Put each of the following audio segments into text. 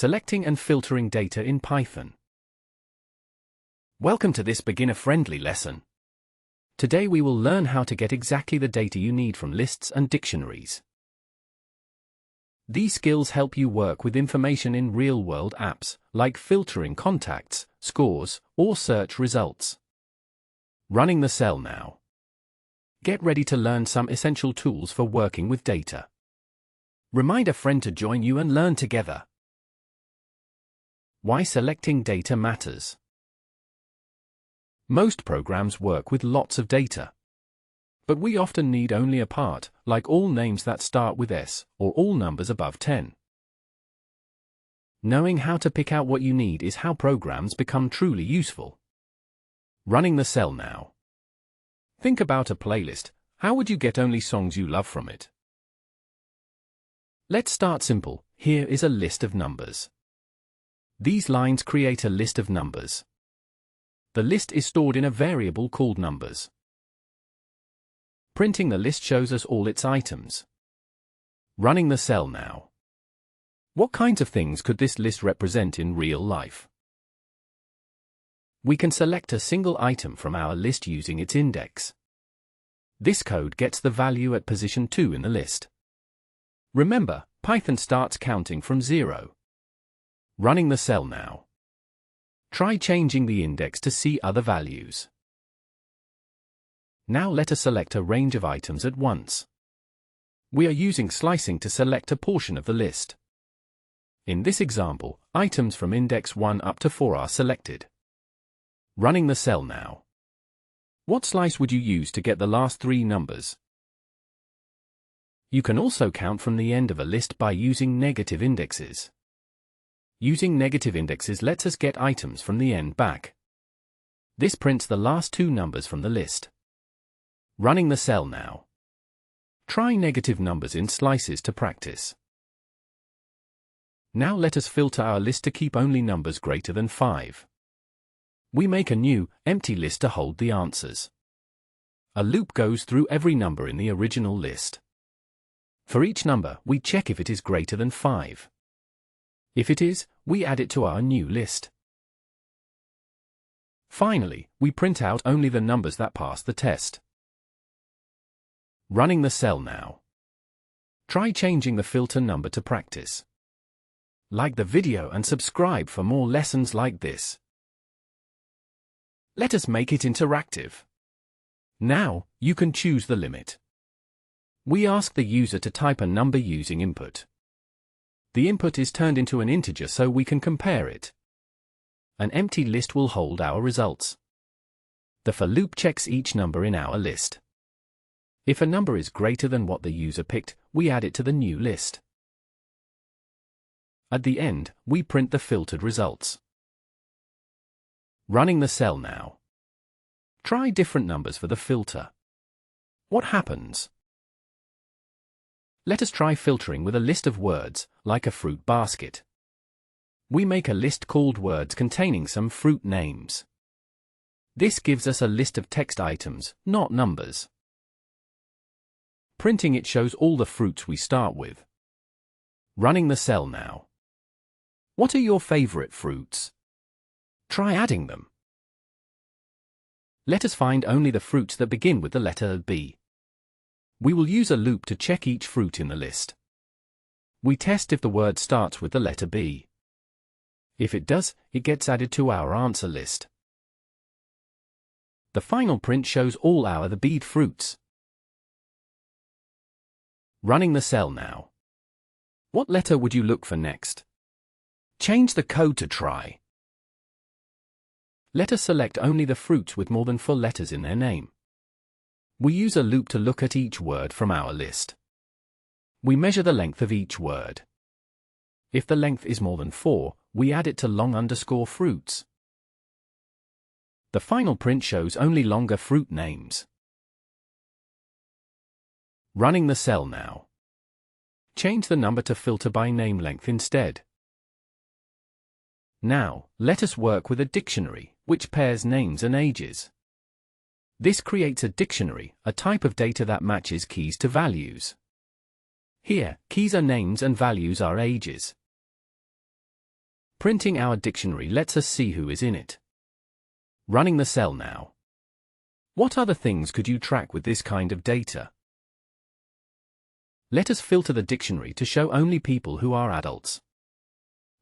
Selecting and filtering data in Python. Welcome to this beginner-friendly lesson. Today we will learn how to get exactly the data you need from lists and dictionaries. These skills help you work with information in real-world apps, like filtering contacts, scores, or search results. Running the cell now. Get ready to learn some essential tools for working with data. Remind a friend to join you and learn together. Why selecting data matters. Most programs work with lots of data. But we often need only a part, like all names that start with S, or all numbers above 10. Knowing how to pick out what you need is how programs become truly useful. Running the cell now. Think about a playlist. How would you get only songs you love from it? Let's start simple. Here is a list of numbers. These lines create a list of numbers. The list is stored in a variable called numbers. Printing the list shows us all its items. Running the cell now. What kinds of things could this list represent in real life? We can select a single item from our list using its index. This code gets the value at position 2 in the list. Remember, Python starts counting from 0. Running the cell now. Try changing the index to see other values. Now let us select a range of items at once. We are using slicing to select a portion of the list. In this example, items from index 1 up to 4 are selected. Running the cell now. What slice would you use to get the last 3 numbers? You can also count from the end of a list by using negative indexes. Using negative indexes lets us get items from the end back. This prints the last 2 numbers from the list. Running the cell now. Try negative numbers in slices to practice. Now let us filter our list to keep only numbers greater than 5. We make a new, empty list to hold the answers. A loop goes through every number in the original list. For each number, we check if it is greater than 5. If it is, we add it to our new list. Finally, we print out only the numbers that pass the test. Running the cell now. Try changing the filter number to practice. Like the video and subscribe for more lessons like this. Let us make it interactive. Now, you can choose the limit. We ask the user to type a number using input. The input is turned into an integer so we can compare it. An empty list will hold our results. The for loop checks each number in our list. If a number is greater than what the user picked, we add it to the new list. At the end, we print the filtered results. Running the cell now. Try different numbers for the filter. What happens? Let us try filtering with a list of words, like a fruit basket. We make a list called words containing some fruit names. This gives us a list of text items, not numbers. Printing it shows all the fruits we start with. Running the cell now. What are your favorite fruits? Try adding them. Let us find only the fruits that begin with the letter B. We will use a loop to check each fruit in the list. We test if the word starts with the letter B. If it does, it gets added to our answer list. The final print shows all the B'd fruits. Running the cell now. What letter would you look for next? Change the code to try. Let us select only the fruits with more than 4 letters in their name. We use a loop to look at each word from our list. We measure the length of each word. If the length is more than 4, we add it to long_fruits. The final print shows only longer fruit names. Running the cell now. Change the number to filter by name length instead. Now, let us work with a dictionary, which pairs names and ages. This creates a dictionary, a type of data that matches keys to values. Here, keys are names and values are ages. Printing our dictionary lets us see who is in it. Running the cell now. What other things could you track with this kind of data? Let us filter the dictionary to show only people who are adults.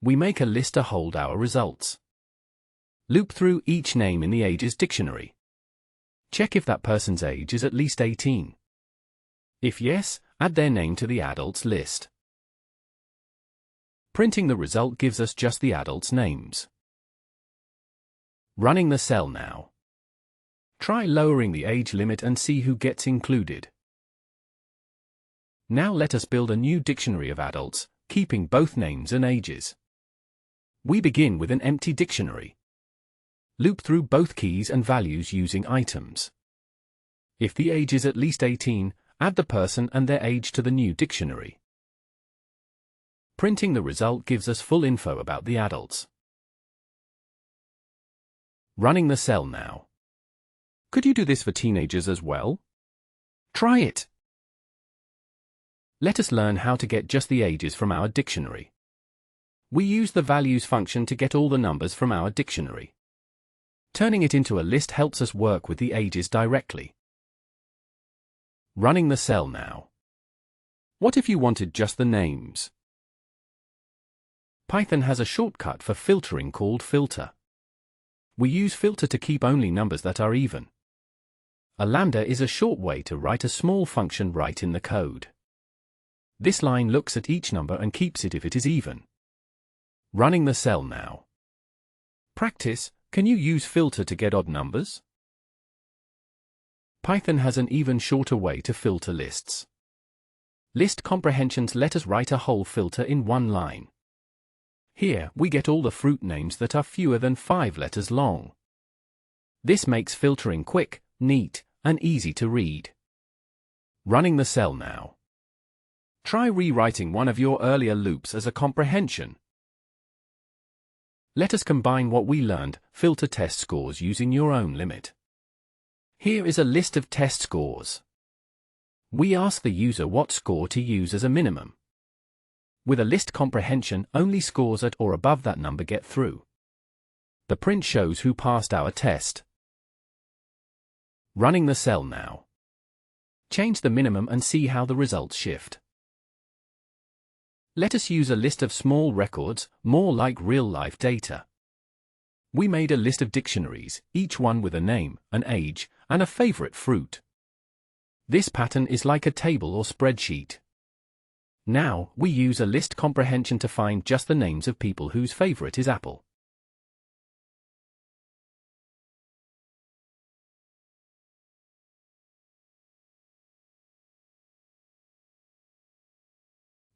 We make a list to hold our results. Loop through each name in the ages dictionary. Check if that person's age is at least 18. If yes, add their name to the adults list. Printing the result gives us just the adults' names. Running the cell now. Try lowering the age limit and see who gets included. Now let us build a new dictionary of adults, keeping both names and ages. We begin with an empty dictionary. Loop through both keys and values using items. If the age is at least 18, add the person and their age to the new dictionary. Printing the result gives us full info about the adults. Running the cell now. Could you do this for teenagers as well? Try it. Let us learn how to get just the ages from our dictionary. We use the values function to get all the numbers from our dictionary. Turning it into a list helps us work with the ages directly. Running the cell now. What if you wanted just the names? Python has a shortcut for filtering called filter. We use filter to keep only numbers that are even. A lambda is a short way to write a small function right in the code. This line looks at each number and keeps it if it is even. Running the cell now. Practice, can you use filter to get odd numbers? Python has an even shorter way to filter lists. List comprehensions let us write a whole filter in one line. Here, we get all the fruit names that are fewer than 5 letters long. This makes filtering quick, neat, and easy to read. Running the cell now. Try rewriting one of your earlier loops as a comprehension. Let us combine what we learned, filter test scores using your own limit. Here is a list of test scores. We ask the user what score to use as a minimum. With a list comprehension, only scores at or above that number get through. The print shows who passed our test. Running the cell now. Change the minimum and see how the results shift. Let us use a list of small records, more like real-life data. We made a list of dictionaries, each one with a name, an age, and a favorite fruit. This pattern is like a table or spreadsheet. Now, we use a list comprehension to find just the names of people whose favorite is apple.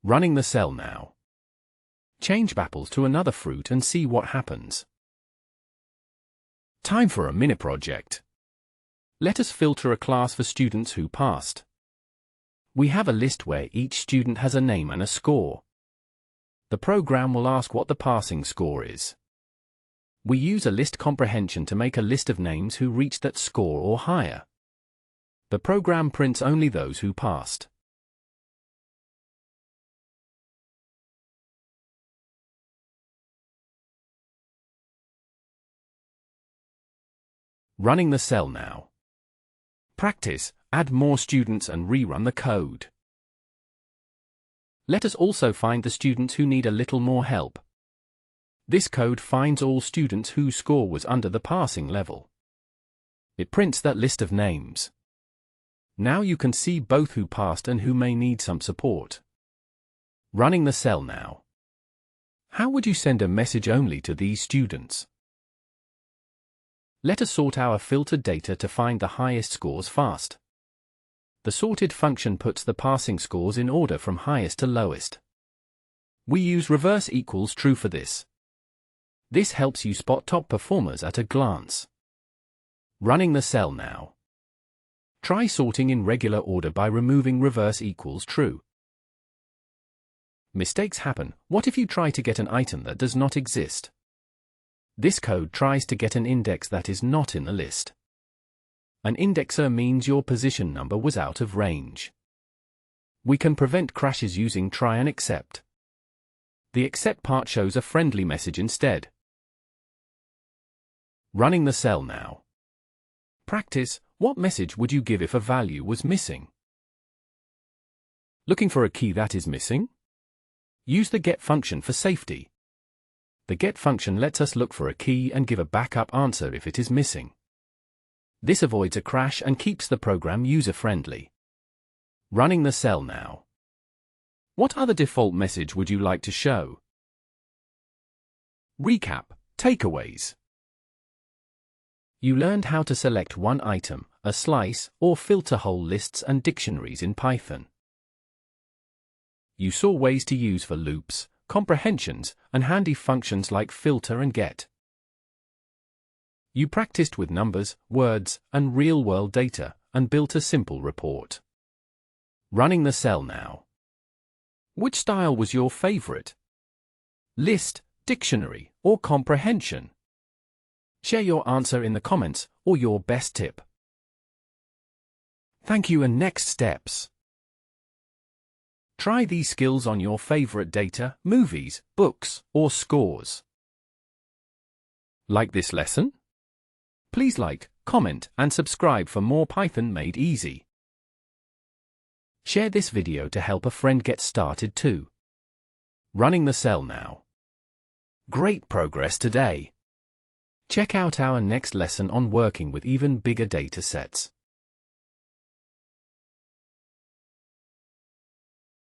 Running the cell now. Change apples to another fruit and see what happens. Time for a mini project. Let us filter a class for students who passed. We have a list where each student has a name and a score. The program will ask what the passing score is. We use a list comprehension to make a list of names who reached that score or higher. The program prints only those who passed. Running the cell now. Practice, add more students and rerun the code. Let us also find the students who need a little more help. This code finds all students whose score was under the passing level. It prints that list of names. Now you can see both who passed and who may need some support. Running the cell now. How would you send a message only to these students? Let us sort our filtered data to find the highest scores fast. The sorted function puts the passing scores in order from highest to lowest. We use reverse equals true for this. This helps you spot top performers at a glance. Running the cell now. Try sorting in regular order by removing reverse equals true. Mistakes happen. What if you try to get an item that does not exist? This code tries to get an index that is not in the list. An indexer means your position number was out of range. We can prevent crashes using try and except. The accept part shows a friendly message instead. Running the cell now. Practice, what message would you give if a value was missing? Looking for a key that is missing? Use the get function for safety. The get function lets us look for a key and give a backup answer if it is missing. This avoids a crash and keeps the program user-friendly. Running the cell now. What other default message would you like to show? Recap, takeaways. You learned how to select one item, a slice, or filter whole lists and dictionaries in Python. You saw ways to use for loops, comprehensions, and handy functions like filter and get. You practiced with numbers, words, and real-world data, and built a simple report. Running the cell now. Which style was your favorite? List, dictionary, or comprehension? Share your answer in the comments, or your best tip. Thank you, and next steps. Try these skills on your favorite data, movies, books, or scores. Like this lesson? Please like, comment, and subscribe for more Python made easy. Share this video to help a friend get started too. Running the cell now. Great progress today. Check out our next lesson on working with even bigger data sets.